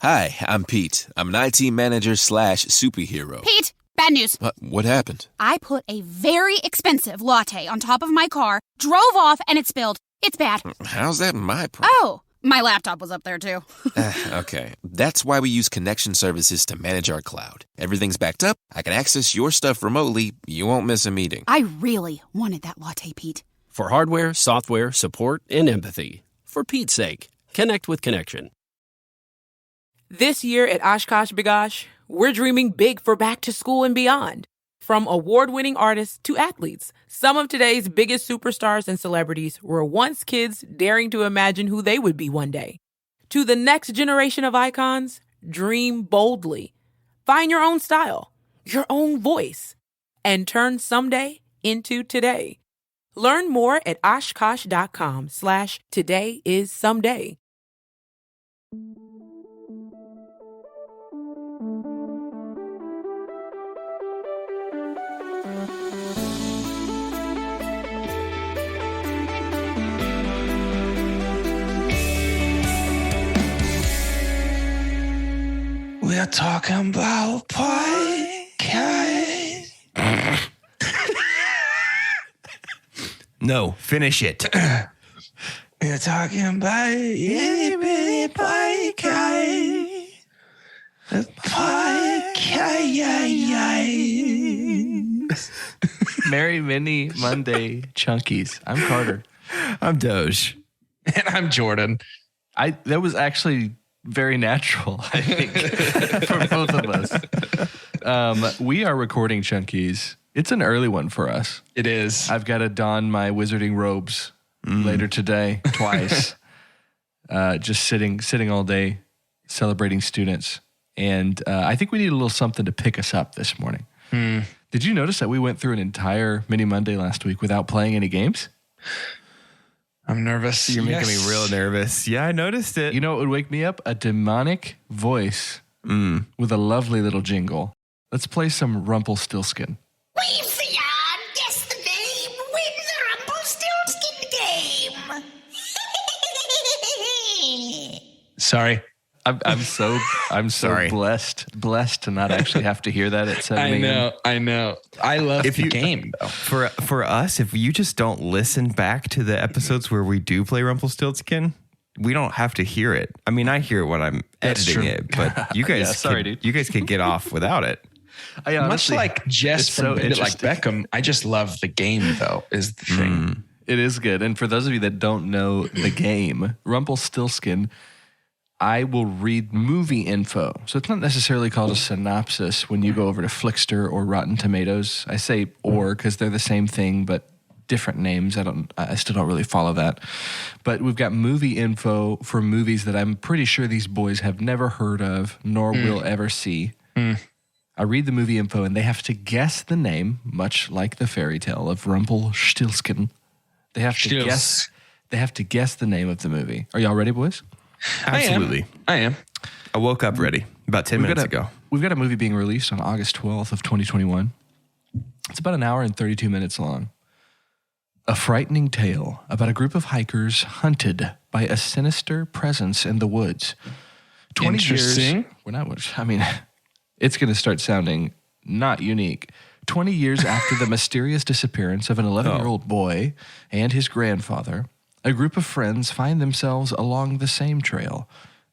Hi, I'm Pete. I'm an IT manager / superhero. Pete, bad news. What happened? I put a very expensive latte on top of my car, drove off, and it spilled. It's bad. How's that my problem? Oh, my laptop was up there too. Okay, that's why we use connection services to manage our cloud. Everything's backed up. I can access your stuff remotely. You won't miss a meeting. I really wanted that latte, Pete. For hardware, software, support, and empathy. For Pete's sake, connect with Connection. This year at Oshkosh B'gosh, we're dreaming big for back to school and beyond. From award-winning artists to athletes, some of today's biggest superstars and celebrities were once kids daring to imagine who they would be one day. To the next generation of icons, dream boldly. Find your own style, your own voice, and turn someday into today. Learn more at oshkosh.com/todayissomeday. We're talking about podcast. No, finish it. We're talking about itty bitty podcast. Podcast. Merry Mini Monday Chunkies. I'm Carter. I'm Doge. And I'm Jordan. That was actually very natural, I think, for both of us. We are recording Chunkies. It's an early one for us. It is. I've got to don my wizarding robes later today, twice. Just sitting all day, celebrating students. And I think we need a little something to pick us up this morning. Did you notice that we went through an entire Mini Monday last week without playing any games? I'm nervous. You're making me real nervous. Yeah, I noticed it. You know what would wake me up? A demonic voice with a lovely little jingle. Let's play some Rumpelstiltskin. We've beyond guess the name, win the Rumpelstiltskin game. Sorry. I'm so Sorry. blessed to not actually have to hear that at 7 a.m. I know. I love the game, though. For us, if you just don't listen back to the episodes where we do play Rumpelstiltskin, we don't have to hear it. I mean, I hear it when I'm editing it, but you guys, you guys can get off without it. I honestly, Much like Jess from Bend It Like Beckham, I just love the game, though, is the thing. It is good. And for those of you that don't know the game, Rumpelstiltskin, I will read movie info. So it's not necessarily called a synopsis when you go over to Flickster or Rotten Tomatoes. I say or because they're the same thing, but different names. I still don't really follow that. But we've got movie info for movies that I'm pretty sure these boys have never heard of nor will ever see. I read the movie info and they have to guess the name, much like the fairy tale of Rumpelstiltskin. They have to guess the name of the movie. Are y'all ready, boys? Absolutely. I am. I woke up ready about 10 minutes ago. We've got a movie being released on August 12th of 2021. It's about an hour and 32 minutes long. A frightening tale about a group of hikers hunted by a sinister presence in the woods. 20 Interesting. Years, we're not, I mean, it's going to start sounding not unique. 20 years after the mysterious disappearance of an 11-year-old boy and his grandfather, a group of friends find themselves along the same trail,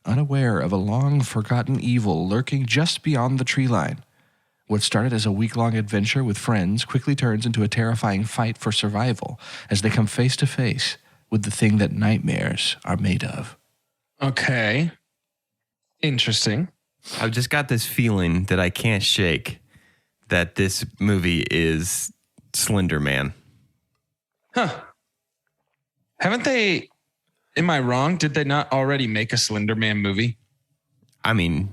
unaware of a long-forgotten evil lurking just beyond the tree line. What started as a week-long adventure with friends quickly turns into a terrifying fight for survival as they come face to face with the thing that nightmares are made of. Okay. Interesting. I've just got this feeling that I can't shake that this movie is Slender Man. Huh. Haven't they, am I wrong? Did they not already make a Slender Man movie? I mean,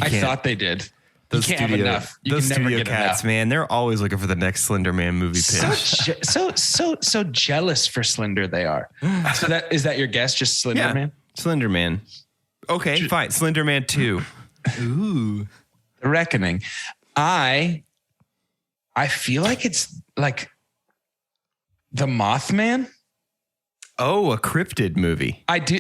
I thought they did. Those you can't have enough. You those can never studio get cats, enough. man, they're always looking for the next Slender Man movie pitch. So jealous for Slender they are. So is that your guess? Just Slender Man? Slender Man. Okay, fine. Slender Man 2. Ooh. The Reckoning. I feel like it's like The Mothman. Oh, a cryptid movie. I do.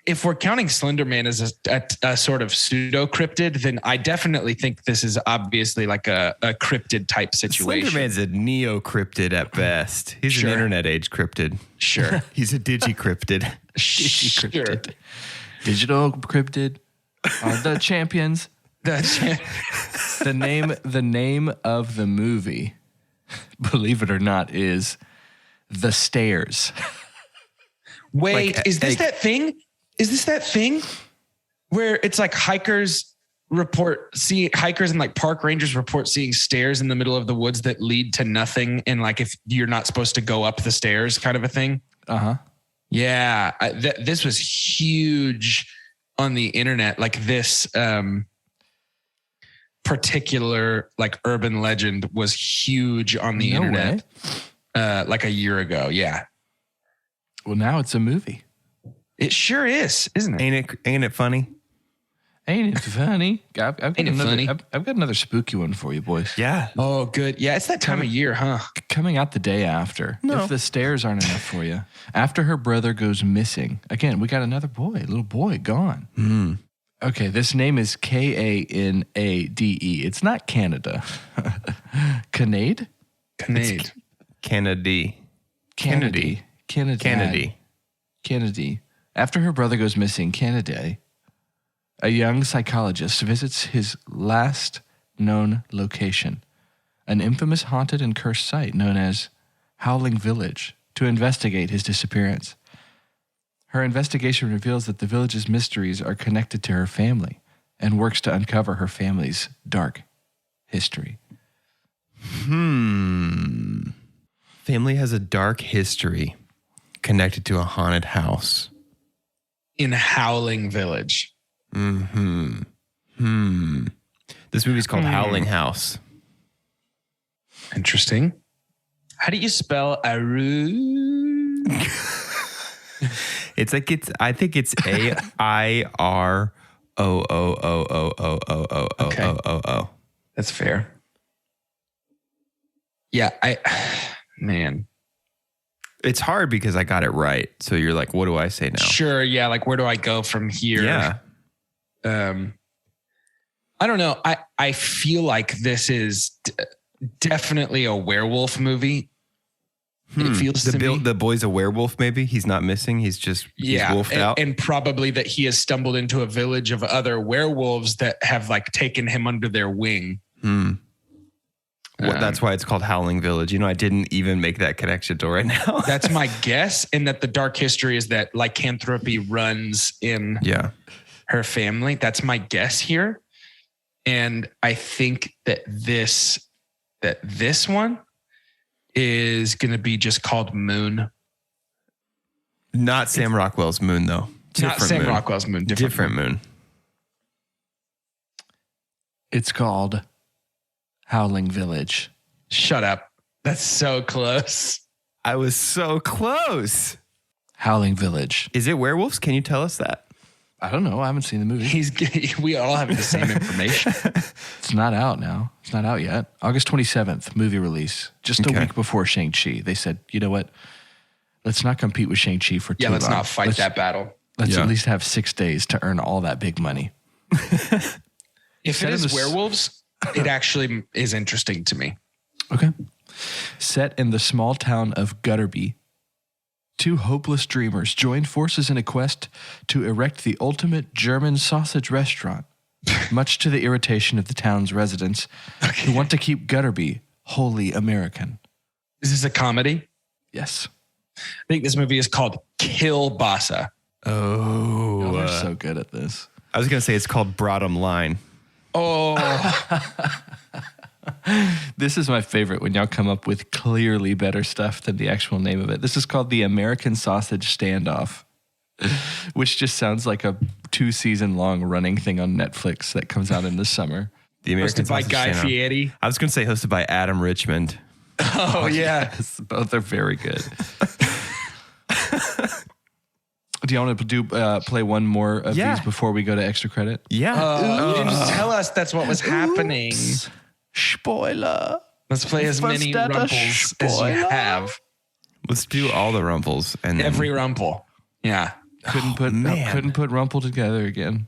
if we're counting Slender Man as a sort of pseudo cryptid, then I definitely think this is obviously like a cryptid type situation. Slender Man's a neo cryptid at best. He's an internet age cryptid. Sure. He's a digi-cryptid. Digi-cryptid. Digital cryptid are the champions. The name of the movie, believe it or not, is The Stairs. Wait, is this that thing? Is this that thing where it's like hikers and like park rangers report seeing stairs in the middle of the woods that lead to nothing, and like if you're not supposed to go up the stairs, kind of a thing? Uh-huh. Yeah, this was huge on the internet. Like this particular like urban legend was huge on the internet like a year ago. Yeah. Well, now it's a movie. It sure is, isn't it? Ain't it funny? Ain't it funny? I've got another spooky one for you, boys. Yeah. Oh, good. Yeah, it's that time of year, huh? Coming out the day after. No. If the stairs aren't enough for you. After her brother goes missing. Again, we got another little boy gone. Mm. Okay, this name is Kanade. It's not Canada. Kanade? Kanade. Kennedy. After her brother goes missing, Kennedy, a young psychologist, visits his last known location, an infamous haunted and cursed site known as Howling Village, to investigate his disappearance. Her investigation reveals that the village's mysteries are connected to her family and works to uncover her family's dark history. Family has a dark history connected to a haunted house. In Howling Village. This movie's called Howling House. Interesting. How do you spell Aru? I think it's AIROOOOOOOOOOO. That's fair. Yeah, man. It's hard because I got it right. So you're like, what do I say now? Sure. Yeah. Like, where do I go from here? Yeah. I don't know. I feel like this is definitely a werewolf movie. It feels to me. The boy's a werewolf, maybe? He's not missing. He's wolfed out. And probably that he has stumbled into a village of other werewolves that have like taken him under their wing. Well, that's why it's called Howling Village. You know, I didn't even make that connection till right now. That's my guess. And that the dark history is that lycanthropy runs in her family. That's my guess here. And I think that this one is going to be just called Moon. Not Sam Rockwell's Moon, though. Not Sam Rockwell's Moon. Different moon. It's called Howling Village. Shut up. That's so close. I was so close. Howling Village. Is it werewolves? Can you tell us that? I don't know. I haven't seen the movie. We all have the same information. It's not out now. It's not out yet. August 27th, movie release. Just a week before Shang-Chi. They said, you know what? Let's not compete with Shang-Chi for too long. Let's not fight that battle. Let's at least have 6 days to earn all that big money. If it is werewolves, it actually is interesting to me. Okay. Set in the small town of Gutterby, two hopeless dreamers join forces in a quest to erect the ultimate German sausage restaurant, much to the irritation of the town's residents who want to keep Gutterby wholly American. Is this a comedy? Yes. I think this movie is called Kielbasa. Oh, they're so good at this. I was going to say it's called Bottom Line. Oh. This is my favorite when y'all come up with clearly better stuff than the actual name of it. This is called The American Sausage Standoff, which just sounds like a 2-season long running thing on Netflix that comes out in the summer. The American hosted by Sausage Guy Standoff. Fieri. I was going to say hosted by Adam Richmond. Oh, yeah. Yes, both are very good. Do you want to play one more of these before we go to extra credit? Yeah. You didn't tell us that's what was happening. Spoiler. Let's play as many rumples as you have. Let's do all the rumples. And every rumple. Yeah. Couldn't put Rumple together again.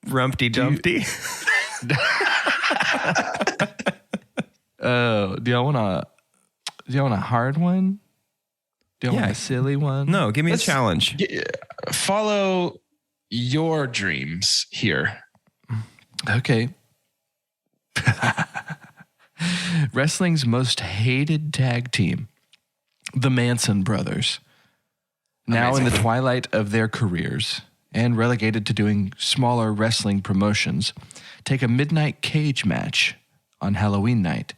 Rumpty Dumpty. Do y'all want a hard one? Do y'all want a silly one? No, give me a challenge. Follow your dreams here. Okay. Wrestling's most hated tag team, the Manson brothers. Now in the twilight of their careers and relegated to doing smaller wrestling promotions, take a midnight cage match on Halloween night,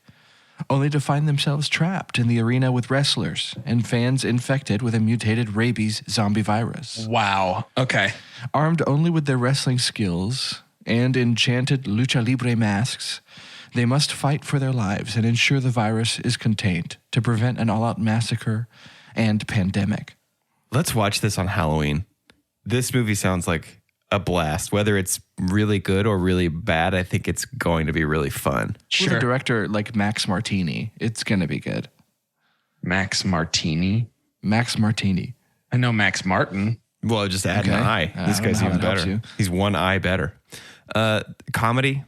only to find themselves trapped in the arena with wrestlers and fans infected with a mutated rabies zombie virus. Wow. Okay. Armed only with their wrestling skills and enchanted lucha libre masks, they must fight for their lives and ensure the virus is contained to prevent an all-out massacre and pandemic. Let's watch this on Halloween. This movie sounds like a blast. Whether it's really good or really bad, I think it's going to be really fun. Sure. With a director like Max Martini, it's going to be good. Max Martini? Max Martini. I know Max Martin. Well, just add an eye. This guy's even better. He's one eye better. Comedy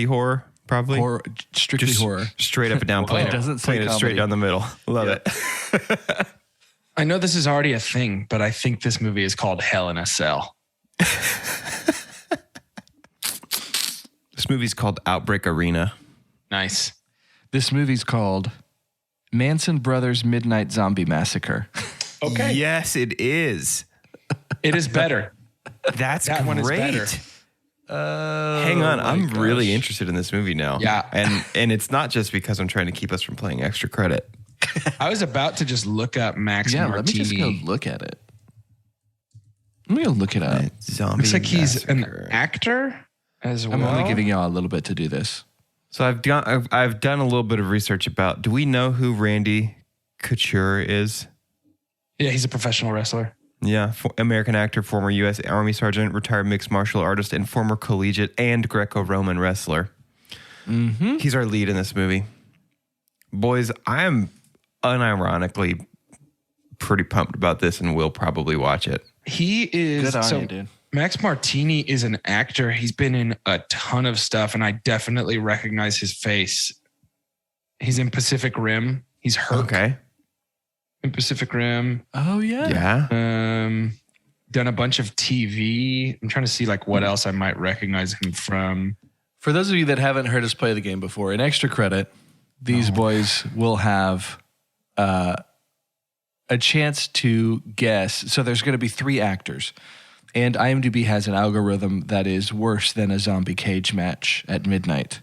horror, probably. Horror, strictly just horror. Straight up and down. Playing it straight down the middle. Love it. I know this is already a thing, but I think this movie is called Hell in a Cell. This movie's called Outbreak Arena. Nice. This movie's called Manson Brothers Midnight Zombie Massacre. Okay. Yes, it is. It is better. That great. One is better. Hang on, I'm really interested in this movie now. Yeah. And it's not just because I'm trying to keep us from playing extra credit. I was about to just look up Max Martini. Let me just go look at it. Let me go look it up. Zombie Looks like he's Massacre. an actor as well. I'm only giving y'all a little bit to do this. So I've done a little bit of research about. Do we know who Randy Couture is? Yeah, he's a professional wrestler. Yeah, American actor, former U.S. Army sergeant, retired mixed martial artist, and former collegiate and Greco-Roman wrestler. Mm-hmm. He's our lead in this movie. Boys, I am unironically pretty pumped about this and will probably watch it. He is. Good on you, dude. Max Martini is an actor. He's been in a ton of stuff, and I definitely recognize his face. He's in Pacific Rim. He's Hunk. Okay. In Pacific Rim. Oh, yeah. Yeah. Done a bunch of TV. I'm trying to see like what else I might recognize him from. For those of you that haven't heard us play the game before, in extra credit, these boys will have a chance to guess. So there's going to be 3 actors. And IMDb has an algorithm that is worse than a zombie cage match at midnight.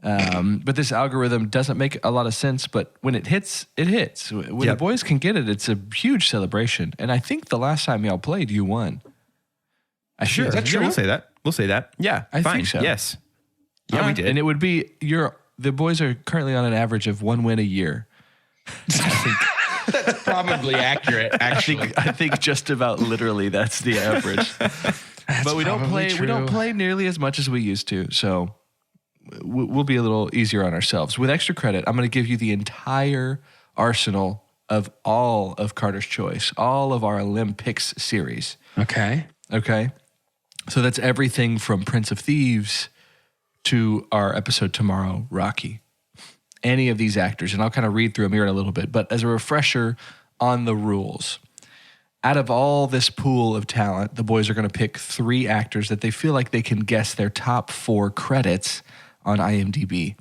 But this algorithm doesn't make a lot of sense, but when it hits, it hits. When the boys can get it, it's a huge celebration. And I think the last time y'all played, you won. Sure. Is that true? Yeah, we'll say that. Yeah, I fine. think so. Yes. Yeah, we did. And it would be, the boys are currently on an average of 1 win a year. That's probably accurate, actually. I think just about literally that's the average. But we don't play nearly as much as we used to, so we'll be a little easier on ourselves. With extra credit, I'm going to give you the entire arsenal of all of Carter's Choice, all of our Olympics series. Okay. So that's everything from Prince of Thieves to our episode tomorrow, Rocky. Any of these actors, and I'll kind of read through them here in a little bit, but as a refresher on the rules, out of all this pool of talent, the boys are going to pick 3 actors that they feel like they can guess their top 4 credits on IMDb.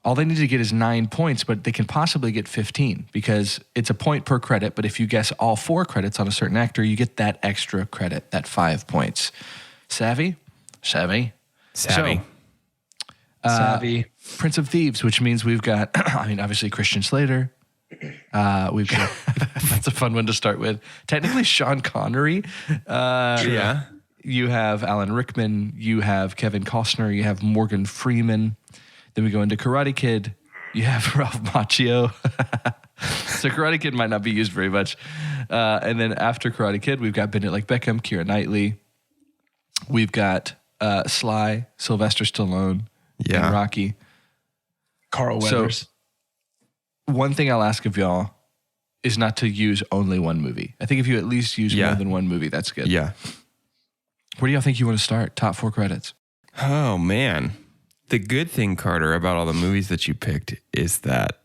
All they need to get is 9 points, but they can possibly get 15 because it's a point per credit, but if you guess all 4 credits on a certain actor, you get that extra credit, that 5 points. Savvy? Savvy. Prince of Thieves, which means we've got, obviously Christian Slater. We've got, that's a fun one to start with. Technically Sean Connery. Yeah. You have Alan Rickman. You have Kevin Costner. You have Morgan Freeman. Then we go into Karate Kid. You have Ralph Macchio. So Karate Kid might not be used very much. And then after Karate Kid, we've got Bend It Like Beckham, Keira Knightley. We've got Sly, Sylvester Stallone. Yeah. And Rocky. Carl Weathers. So, one thing I'll ask of y'all is not to use only one movie. I think if you at least use more than one movie, that's good. Yeah. Where do y'all think you want to start? Top 4 credits. Oh, man. The good thing, Carter, about all the movies that you picked is that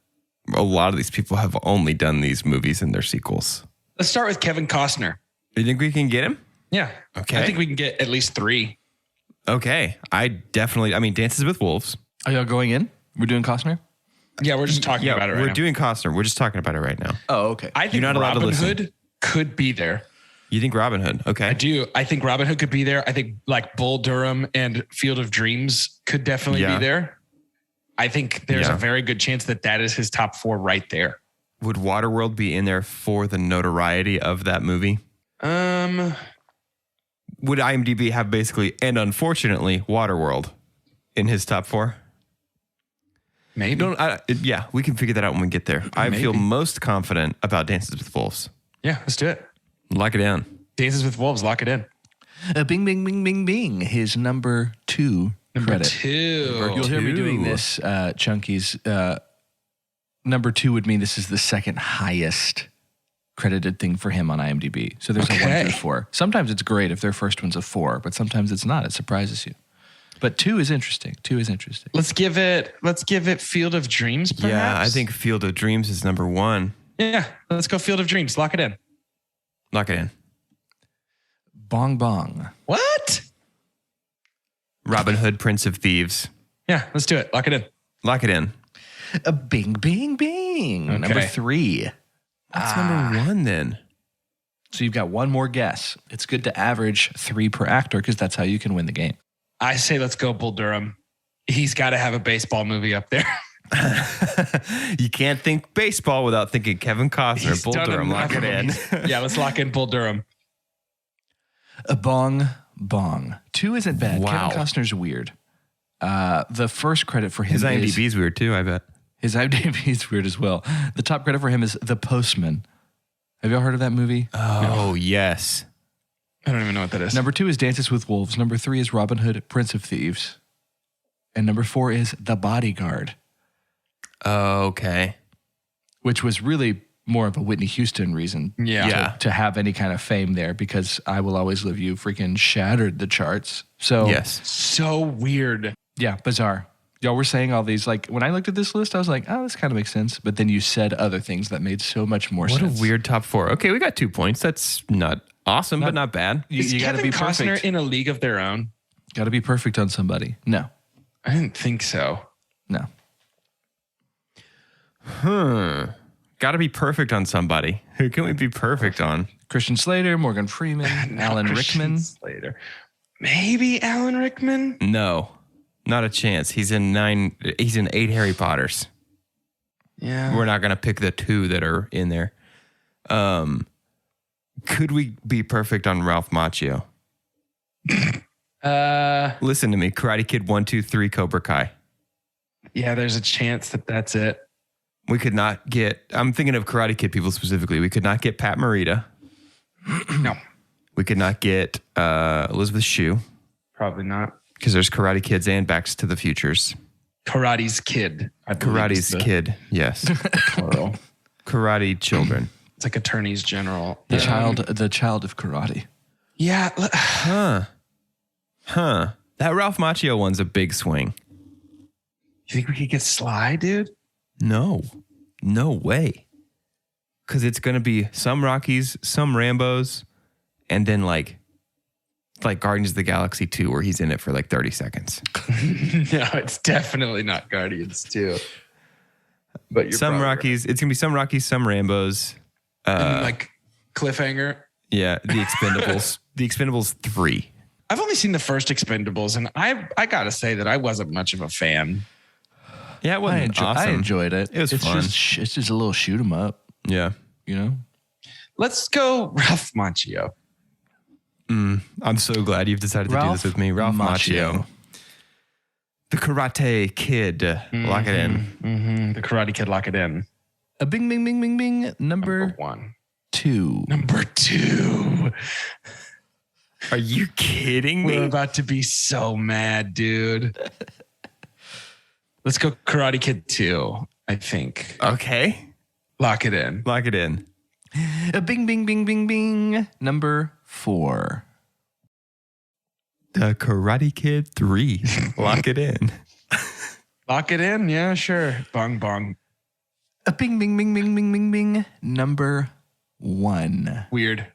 a lot of these people have only done these movies in their sequels. Let's start with Kevin Costner. You think we can get him? Yeah. Okay. I think we can get at least 3. Okay. Dances with Wolves. Are y'all going in? We're doing Costner? Yeah, we're just talking about it right now. We're doing Costner. We're just talking about it right now. Oh, okay. I think Robin Hood could be there. You think Robin Hood? Okay. I do. I think Robin Hood could be there. I think like Bull Durham and Field of Dreams could definitely be there. I think there's a very good chance that is his top 4 right there. Would Waterworld be in there for the notoriety of that movie? Would IMDb have basically, and unfortunately, Waterworld in his top 4? Maybe. We can figure that out when we get there. I feel most confident about Dances with Wolves. Yeah, let's do it. Lock it down. Dances with Wolves, lock it in. Bing, bing, bing, bing, bing. His number 2 credit. 2. You'll hear me doing this, Chunkies. Number 2 would mean this is the second highest credited thing for him on IMDb. So there's a 1 through 4. Sometimes it's great if their first one's a 4, but sometimes it's not. It surprises you. But 2 is interesting. Let's give it Field of Dreams, perhaps? Yeah, I think Field of Dreams is number 1. Yeah, let's go Field of Dreams. Lock it in. Lock it in. Bong Bong. What? Robin Hood, Prince of Thieves. Yeah, let's do it. Lock it in. Lock it in. Bing, bing, bing. Okay. Number 3. That's number 1 then. So you've got one more guess. It's good to average 3 per actor because that's how you can win the game. I say let's go Bull Durham. He's got to have a baseball movie up there. You can't think baseball without thinking Kevin Costner. Bull Durham, lock it in. Yeah, let's lock in Bull Durham. A Bong Bong. 2 isn't bad. Wow. Kevin Costner's weird. The first credit for him his IMDb is weird too, I bet. His IMDb is weird as well. The top credit for him is The Postman. Have y'all heard of that movie? Oh, yes. I don't even know what that is. Number 2 is Dances with Wolves. Number 3 is Robin Hood, Prince of Thieves. And number 4 is The Bodyguard. Oh, okay. Which was really more of a Whitney Houston reason to have any kind of fame there because I Will Always Love You freaking shattered the charts. So yes. So weird. Yeah, bizarre. Y'all were saying all these, like when I looked at this list, I was like, oh, this kind of makes sense. But then you said other things that made so much more sense. What a weird top 4. Okay, we got 2 points. That's not awesome, but not bad. Is you Kevin gotta be Costner perfect. in a league of their own? Got to be perfect on somebody. No. I didn't think so. No. Got to be perfect on somebody. Who can we be perfect on? Christian Slater, Morgan Freeman, Alan Rickman. Slater. Maybe Alan Rickman? No, not a chance. He's in 8 Harry Potters. Yeah. We're not going to pick the 2 that are in there. Could we be perfect on Ralph Macchio? Listen to me. Karate Kid 1, 2, 3, Cobra Kai. Yeah, there's a chance that that's it. We could not get, I'm thinking of Karate Kid people specifically. We could not get Pat Morita. No. We could not get Elizabeth Shue. Probably not. Because there's Karate Kids and Backs to the Futures. Karate's Kid. Karate's Kid, yes. Plural. Karate Children. It's like attorneys general. The child of karate. Yeah. Huh. That Ralph Macchio one's a big swing. You think we could get Sly, dude? No way. Because it's going to be some Rockies, some Rambos, and then like Guardians of the Galaxy 2 where he's in it for like 30 seconds. No, it's definitely not Guardians 2. But you're some Rockies. Right. It's going to be some Rockies, some Rambos. Like Cliffhanger. Yeah, the Expendables. The Expendables 3. I've only seen the first Expendables, and I got to say that I wasn't much of a fan. Yeah, it wasn't awesome. I enjoyed it. It was fun. It's just a little shoot 'em up. Yeah. You know? Let's go Ralph Macchio. I'm so glad you've decided to do this with me. Ralph Macchio. The Karate Kid. Lock it in. Mm-hmm. The Karate Kid, lock it in. A bing, bing, bing, bing, bing. Number 1. 2. Number 2. Are you kidding me? We're about to be so mad, dude. Let's go Karate Kid 2, I think. Okay. Lock it in. Lock it in. Bing, bing, bing, bing, bing. Number 4. The Karate Kid 3. Lock it in. Lock it in. Yeah, sure. Bong, bong. Bing, bing, bing, bing, bing, bing, bing. Number 1. Weird.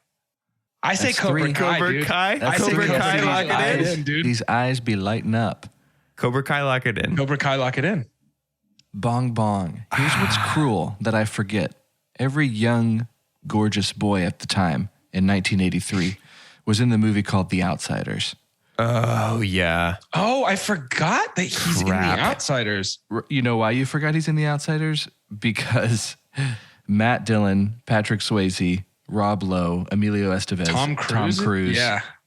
I say Cobra Kai, dude. I say Cobra Kai, lock it in. Dude. These eyes be lighting up. Cobra Kai, lock it in. Cobra Kai, lock it in. Bong, bong. Here's what's cruel that I forget. Every young, gorgeous boy at the time in 1983 was in the movie called The Outsiders. Oh, yeah. Oh, I forgot that he's in The Outsiders. You know why you forgot he's in The Outsiders? Because Matt Dillon, Patrick Swayze, Rob Lowe, Emilio Estevez, Tom Cruise.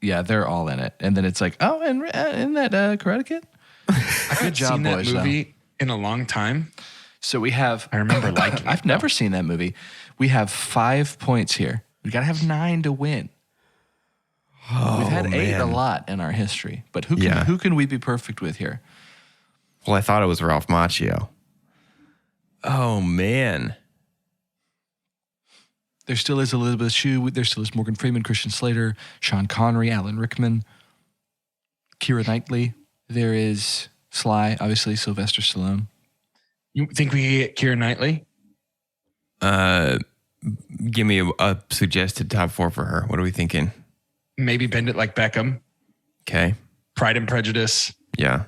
Yeah, they're all in it. And then it's like, oh, and in that Karate Kid? I haven't seen that movie in a long time. So we have... I remember liking it. I've never seen that movie. We have 5 points here. We got to have 9 to win. We've had 8 a lot in our history. But who can we be perfect with here? Well, I thought it was Ralph Macchio. Oh, man. There still is Elizabeth Shue. There still is Morgan Freeman, Christian Slater, Sean Connery, Alan Rickman, Keira Knightley. There is Sly, obviously, Sylvester Stallone. You think we get Keira Knightley? Give me a suggested top 4 for her. What are we thinking? Maybe Bend It Like Beckham. Okay. Pride and Prejudice. Yeah.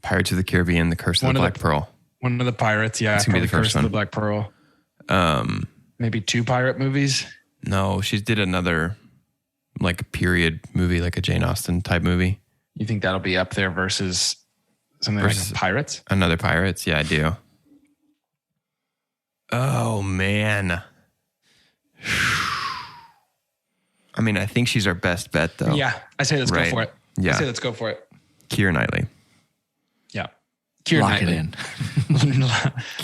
Pirates of the Caribbean, The Curse of the Black Pearl. One of the pirates, yeah. It's going to be the first Curse of the Black Pearl. Maybe 2 pirate movies? No, she did another like period movie, like a Jane Austen type movie. You think that'll be up there versus something like Pirates? Another Pirates? Yeah, I do. Oh, man. I mean, I think she's our best bet, though. Yeah, I say let's go for it. Yeah. I say let's go for it. Keira Knightley. Yeah. Keira Knightley. It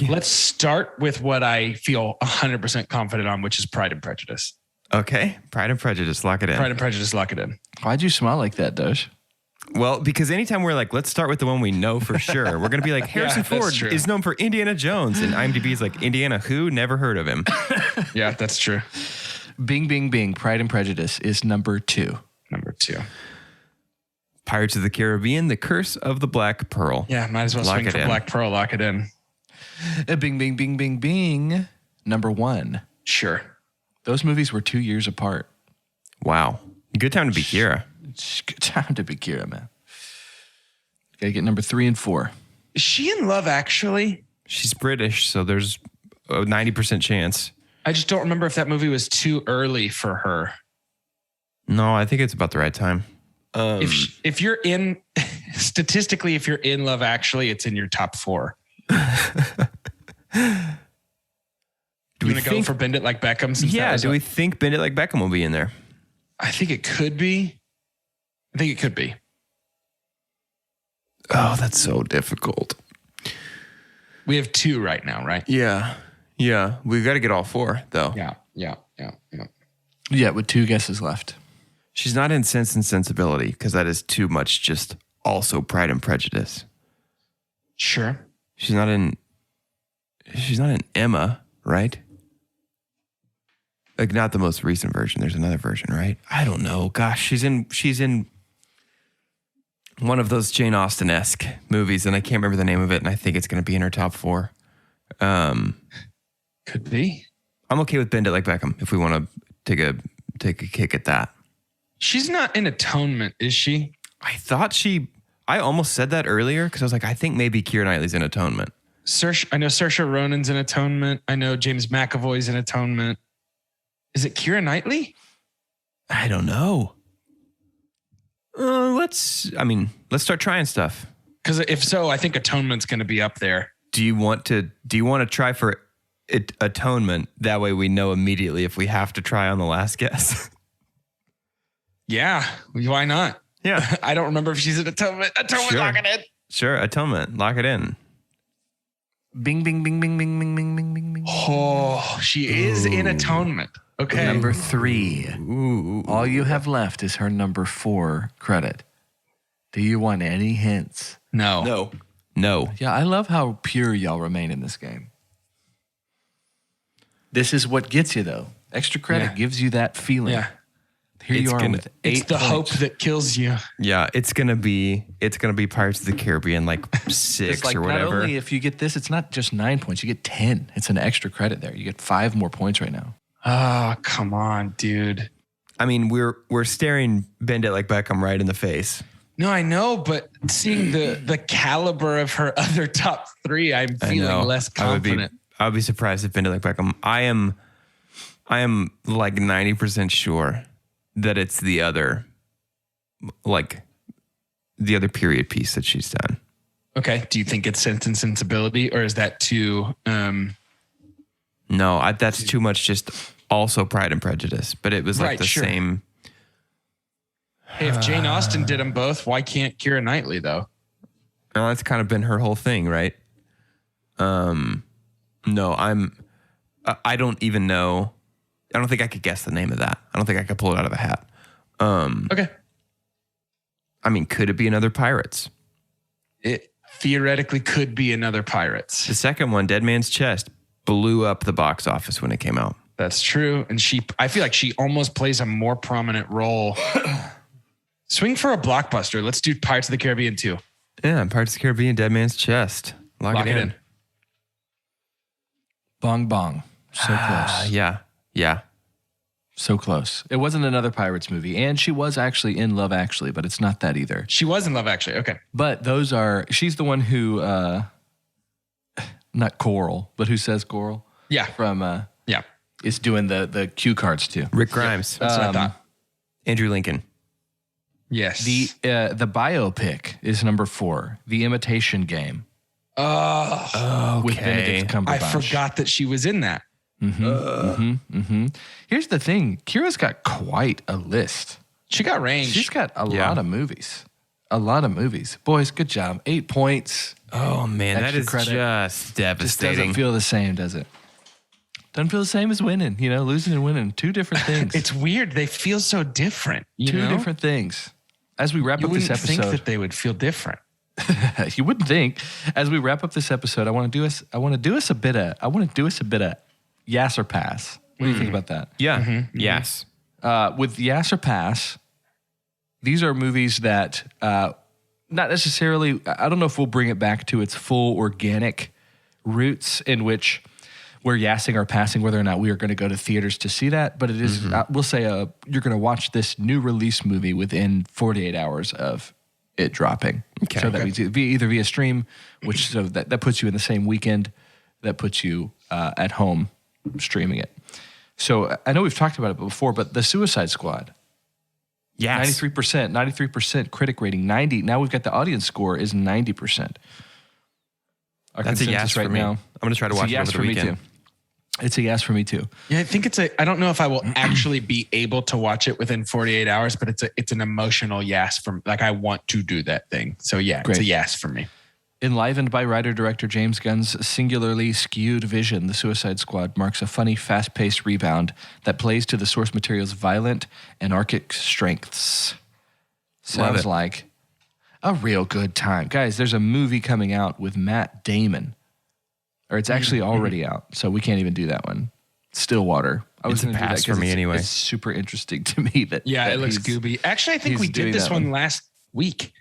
in. Let's start with what I feel 100% confident on, which is Pride and Prejudice. Okay. Pride and Prejudice. Lock it in. Pride and Prejudice. Lock it in. Why'd you smile like that, Doge? Well, because anytime we're like, let's start with the one we know for sure, we're going to be like, Harrison Ford is known for Indiana Jones. And IMDb is like, Indiana who? Never heard of him. Yeah, that's true. Bing, bing, bing. Pride and Prejudice is number 2. Number 2. Pirates of the Caribbean, The Curse of the Black Pearl. Yeah, might as well swing for Black Pearl. Lock it in. Bing, bing, bing, bing, bing. Number 1. Sure. Those movies were 2 years apart. Wow. Good time to be Keira. It's a good time to be Keira, man. Got to get number 3 and 4. Is she in Love Actually? She's British, so there's a 90% chance. I just don't remember if that movie was too early for her. No, I think it's about the right time. If you're in, statistically, if you're in Love Actually, it's in your top 4. Do you want to go for Bend It Like Beckham? Yeah, do we think Bend It Like Beckham will be in there? I think it could be. Oh, that's so difficult. We have 2 right now, right? Yeah. Yeah. We've got to get all 4, though. Yeah, with 2 guesses left. She's not in Sense and Sensibility because that is too much just also Pride and Prejudice. Sure. She's not in Emma, right? Like not the most recent version. There's another version, right? I don't know. Gosh, she's in one of those Jane Austen-esque movies, and I can't remember the name of it, and I think it's going to be in her top 4. Could be. I'm okay with Bend It Like Beckham if we want to take a kick at that. She's not in Atonement, is she? I almost said that earlier because I was like, I think maybe Keira Knightley's in Atonement. I know Saoirse Ronan's in Atonement. I know James McAvoy's in Atonement. Is it Keira Knightley? I don't know. Let's start trying stuff. Because if so, I think Atonement's going to be up there. Do you want to try for Atonement? That way we know immediately if we have to try on the last guess. Yeah, why not? Yeah. I don't remember if she's in Atonement. Sure. Lock it in. Sure, Atonement. Lock it in. Bing, bing, bing, bing, bing, bing, bing, bing, bing, bing. Oh, she is in Atonement. Okay. Number 3. Ooh. All you have left is her number 4 credit. Do you want any hints? No. No. Yeah, I love how pure y'all remain in this game. This is what gets you, though. Extra credit gives you that feeling. Yeah. Here you are with 8 It's the hope that kills you. Yeah, it's gonna be Pirates of the Caribbean, like 6 or whatever. Not only if you get this, it's not just 9 points. You get 10. It's an extra credit there. You get 5 more points right now. Oh, come on, dude. I mean, we're staring Bend It Like Beckham right in the face. No, I know, but seeing the caliber of her other top 3, I'm feeling less confident. I would be surprised if Bend It Like Beckham. I am like 90% sure that it's the other period piece that she's done. Okay. Do you think it's Sense and Sensibility, or is that too? No, that's too much. Just also Pride and Prejudice, but it was like same. Hey, if Jane Austen did them both, why can't Keira Knightley though? Well, that's kind of been her whole thing, right? No, I don't even know. I don't think I could guess the name of that. I don't think I could pull it out of a hat. Okay. I mean, could it be another Pirates? It theoretically could be another Pirates. The second one, Dead Man's Chest, blew up the box office when it came out. That's true. And I feel like she almost plays a more prominent role. Swing for a blockbuster. Let's do Pirates of the Caribbean 2. Yeah, Pirates of the Caribbean, Dead Man's Chest. Lock it in. Bong Bong. So close. Yeah. So close. It wasn't another Pirates movie. And she was actually in Love Actually, but it's not that either. She was in Love Actually. Okay. But she's the one who, not Coral, but who says Coral? Yeah. From, is doing the cue cards too. Rick Grimes. That's what I thought. Andrew Lincoln. Yes. The biopic is number 4, The Imitation Game. Oh, with Benedict Cumberbatch. I forgot that she was in that. Here's the thing. Kira's got quite a list. She got range. She's got a lot of movies. Boys, good job. 8 points. Oh, man, that is credit. Just devastating. Just doesn't feel the same, does it? Doesn't feel the same as winning. Losing and winning. 2 different things. It's weird. They feel so different. 2 different things. As we wrap up this episode. You wouldn't think that they would feel different. You wouldn't think. As we wrap up this episode, I want to do us a bit of yes or pass. What do you think about that? Yeah. Mm-hmm. Yes. With yes or pass, these are movies that not necessarily, I don't know if we'll bring it back to its full organic roots in which we're yassing or passing whether or not we are going to go to theaters to see that. But it is, we'll say you're going to watch this new release movie within 48 hours of it dropping. Okay. So that means either via stream, which so that puts you in the same weekend, that puts you at home streaming it. So I know we've talked about it before, but The Suicide Squad. Yes. 93% critic rating, 90. Now we've got the audience score is 90%. That's a yes right for me. Now, I'm going to try to watch it over the weekend. It's a yes for me too. Yeah, I think I don't know if I will actually be able to watch it within 48 hours, but it's an emotional yes from I want to do that thing. So yeah, Great. It's a yes for me. Enlivened by writer-director James Gunn's singularly skewed vision, The Suicide Squad marks a funny, fast-paced rebound that plays to the source material's violent, anarchic strengths. Sounds like a real good time. Guys, there's a movie coming out with Matt Damon. Or it's actually already out, so we can't even do that one. Stillwater. I was going to do that for me anyway. It's super interesting to me that it looks gooby. Actually, I think we did this one last week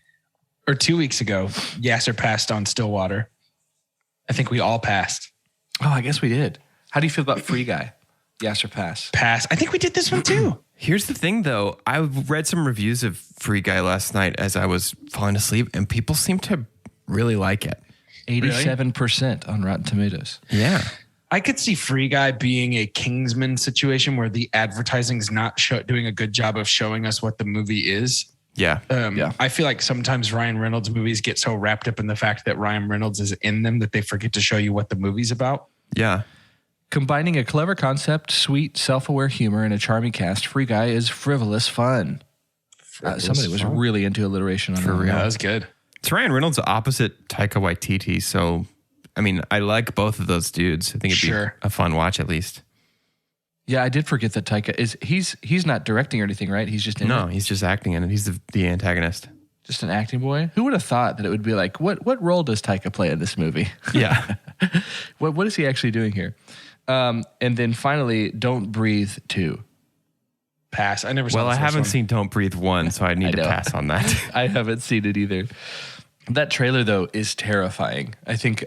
or 2 weeks ago. Yasser passed on Stillwater. I think we all passed. Oh, I guess we did. How do you feel about Free Guy? Yasser pass. Pass. I think we did this one too. Here's the thing, though. I read some reviews of Free Guy last night as I was falling asleep, and people seem to really like it. 87% on Rotten Tomatoes. Yeah. I could see Free Guy being a Kingsman situation where the advertising's not doing a good job of showing us what the movie is. Yeah. I feel like sometimes Ryan Reynolds movies get so wrapped up in the fact that Ryan Reynolds is in them that they forget to show you what the movie's about. Yeah. Combining a clever concept, sweet, self-aware humor, and a charming cast, Free Guy is frivolous fun. Somebody was really into alliteration on that. For real. That was good. It's Ryan Reynolds opposite Taika Waititi, so I mean, I like both of those dudes. I think it'd be a fun watch at least. Yeah, I did forget that Taika he's not directing or anything, right? He's just in it. He's just acting in it. He's the antagonist. Just an acting boy? Who would have thought that it would be like, what role does Taika play in this movie? Yeah. What is he actually doing here? And then finally, Don't Breathe 2. Pass. I never saw. Well, I haven't seen Don't Breathe 1, so I need to pass on that. I haven't seen it either. That trailer though is terrifying. I think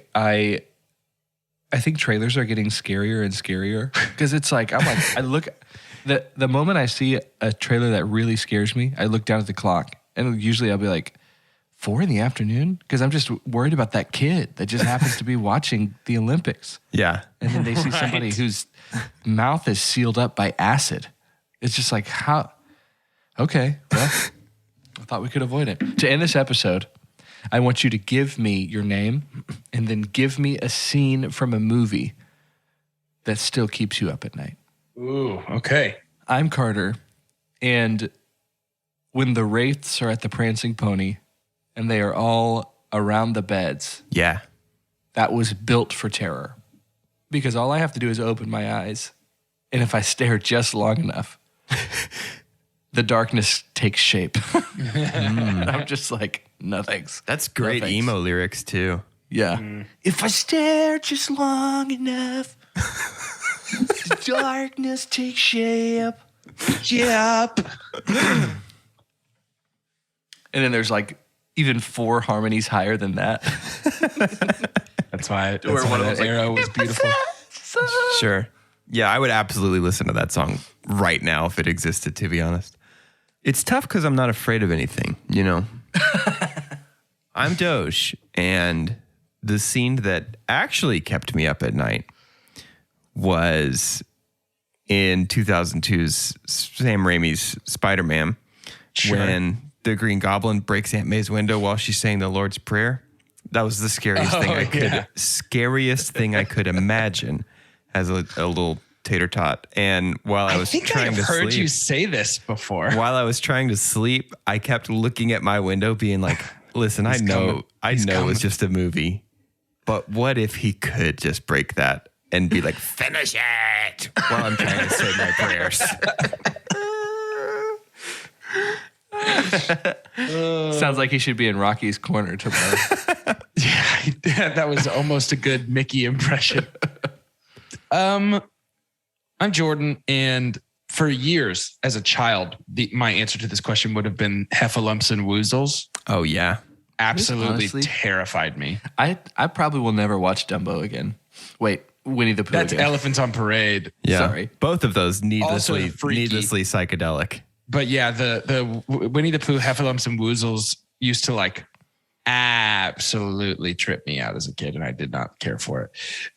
trailers are getting scarier and scarier because it's like I look the moment I see a trailer that really scares me, I look down at the clock and usually I'll be like 4 p.m. because I'm just worried about that kid that just happens to be watching the Olympics. Yeah, and then they see somebody whose mouth is sealed up by acid. It's just like, how? Okay, well, I thought we could avoid it. To end this episode, I want you to give me your name and then give me a scene from a movie that still keeps you up at night. Ooh, okay. I'm Carter, and when the wraiths are at the Prancing Pony and they are all around the beds, yeah, that was built for terror. Because all I have to do is open my eyes, and if I stare just long enough, the darkness takes shape. I'm just like, no thanks. That's great emo lyrics too. Yeah. If I stare just long enough, the darkness takes shape. Yep. And then there's like even 4 harmonies higher than that. That's why that era was beautiful. Sure. Yeah, I would absolutely listen to that song right now if it existed, to be honest. It's tough because I'm not afraid of anything, you know? I'm Doge, and the scene that actually kept me up at night was in 2002's Sam Raimi's Spider-Man, when the Green Goblin breaks Aunt May's window while she's saying the Lord's Prayer. That was the scariest thing I could imagine as a little tater tot. And while I was trying to sleep, I've heard you say this before. While I was trying to sleep, I kept looking at my window, being like, "Listen, I know it's just a movie, but what if he could just break that and be like, finish it while I'm trying to say my prayers." Sounds like he should be in Rocky's corner tomorrow. Yeah, that was almost a good Mickey impression. I'm Jordan, and for years as a child, my answer to this question would have been Heffalumps and Woozles. Oh yeah, absolutely terrified me. I probably will never watch Dumbo again. Wait, Winnie the Pooh. That's again. Elephants on Parade. Yeah, sorry. Both of those needlessly psychedelic. But yeah, the Winnie the Pooh, Heffalumps, and Woozles used to like absolutely trip me out as a kid, and I did not care for it.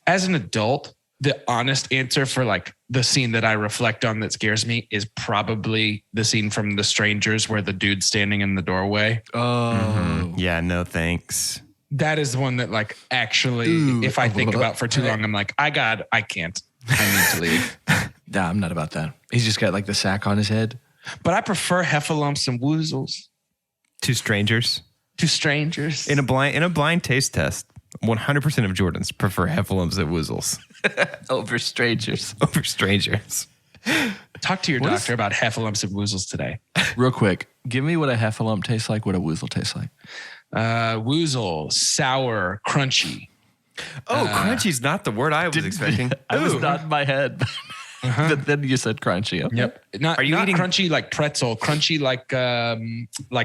As an adult, the honest answer for like the scene that I reflect on that scares me is probably the scene from The Strangers where the dude's standing in the doorway. Oh, yeah, no thanks. That is the one that like actually, if I think about for too long, I'm like, I can't. I need to leave. Nah, I'm not about that. He's just got like the sack on his head. But I prefer Heffalumps and Woozles to strangers. In a blind taste test, 100% of Jordans prefer Heffalumps and Woozles over strangers. Talk to your doctor about Heffalumps and Woozles today. Real quick, give me what a Heffalump tastes like. What a Woozle tastes like. Woozle, sour, crunchy. Oh, crunchy's not the word I was expecting. I was not in my head. But then you said crunchy. Okay. Yep. Are you eating crunchy like pretzel? Crunchy like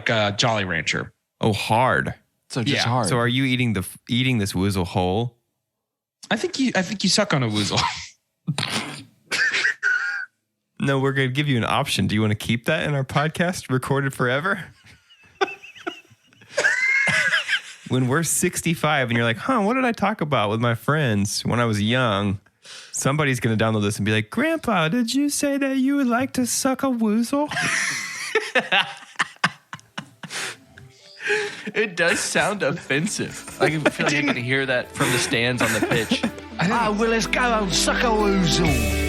a Jolly Rancher. Oh, hard. So just hard. So are you eating this Woozle whole? I think you suck on a Woozle. No, we're going to give you an option. Do you want to keep that in our podcast recorded forever? When we're 65 and you're like, what did I talk about with my friends when I was young? Somebody's going to download this and be like, Grandpa, did you say that you would like to suck a Woozle? It does sound offensive. I feel like I can hear that from the stands on the pitch. Well, let's go and suck a Woozle.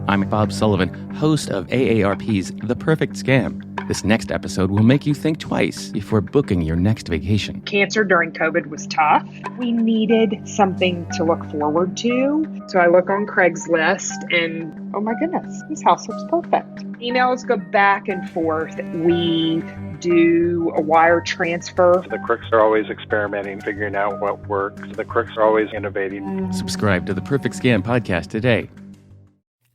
I'm Bob Sullivan, host of AARP's The Perfect Scam. This next episode will make you think twice before booking your next vacation. Cancer during COVID was tough. We needed something to look forward to. So I look on Craigslist and, oh my goodness, this house looks perfect. Emails go back and forth. We do a wire transfer. The crooks are always experimenting, figuring out what works. The crooks are always innovating. Subscribe to the Perfect Scam podcast today.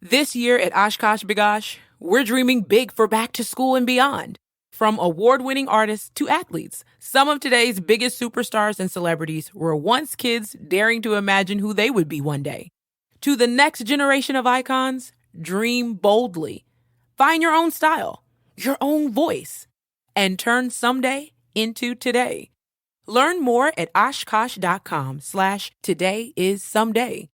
This year at Oshkosh B'gosh, we're dreaming big for back to school and beyond. From award-winning artists to athletes, some of today's biggest superstars and celebrities were once kids daring to imagine who they would be one day. To the next generation of icons, dream boldly. Find your own style, your own voice, and turn someday into today. Learn more at oshkosh.com/todayissomeday.